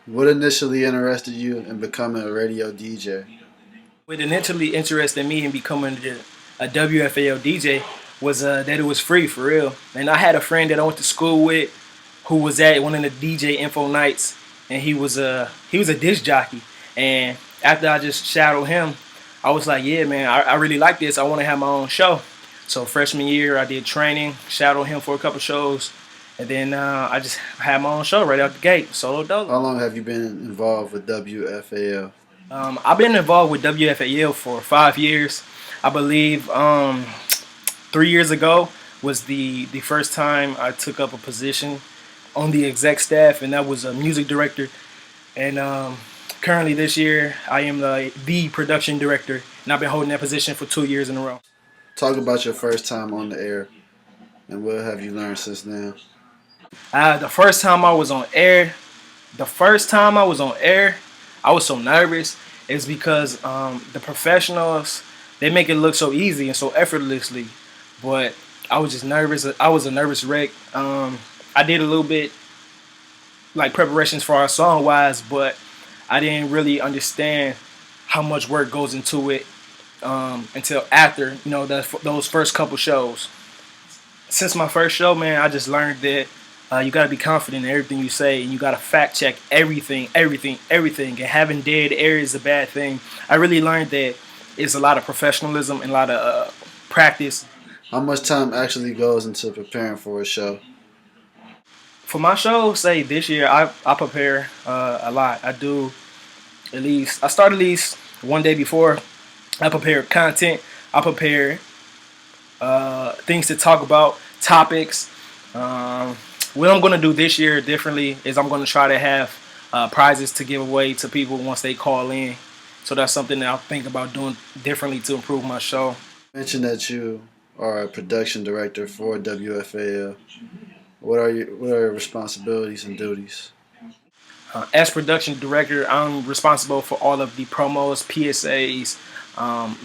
What initially interested you in becoming a radio DJ? What initially interested me in becoming a WFAL DJ was that it was free for real. And I had a friend that I went to school with who was at one of the DJ info nights, and he was a disc jockey. And after I just shadowed him, I was like, yeah, man, I really like this. I want to have my own show. So freshman year, I did training, shadowed him for a couple shows, and then I just had my own show right out the gate, solo dolo. How long have you been involved with WFAL? I've been involved with WFAL for 5 years. I believe 3 years ago was the first time I took up a position on the exec staff, and that was a music director. And currently this year, I am the production director, and I've been holding that position for 2 years in a row. Talk about your first time on the air and what have you learned since then? The first time I was on air, the first time I was on air, I was so nervous. It's because the professionals, they make it look so easy and so effortlessly, but I was just nervous. I was a nervous wreck. I did a little bit like preparations for our song wise, but I didn't really understand how much work goes into it until after those first couple shows. Since my first show, man, I just learned that you got to be confident in everything you say, and you got to fact check everything, everything, everything. And having dead air is a bad thing. I really learned that it's a lot of professionalism and a lot of practice. How much time actually goes into preparing for a show? For my show, say this year, I prepare a lot. I start at least one day before. I prepare content. I prepare things to talk about, topics. What I'm going to do this year differently is I'm going to try to have prizes to give away to people once they call in. So that's something that I'll think about doing differently to improve my show. You mentioned that you are a production director for WFAL. What are your responsibilities and duties? As production director, I'm responsible for all of the promos, PSAs,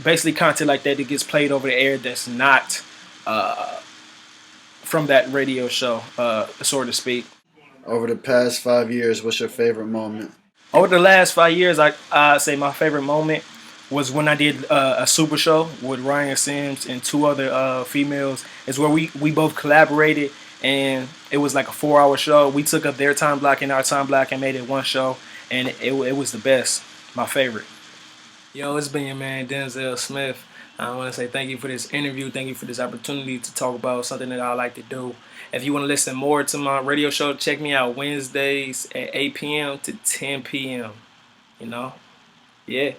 basically content like that gets played over the air that's not from that radio show, so to speak. Over the past 5 years, what's your favorite moment? Over the last 5 years, I say my favorite moment was when I did a super show with Ryan Sims and two other females. It's where we both collaborated, and it was like a 4-hour show. We took up their time block and our time block and made it one show, and it was the best. My favorite. Yo, it's been your man Denzel Smith. I want to say thank you for this interview. Thank you for this opportunity to talk about something that I like to do. If you want to listen more to my radio show, check me out Wednesdays at 8 p.m. to 10 p.m. You know? Yeah.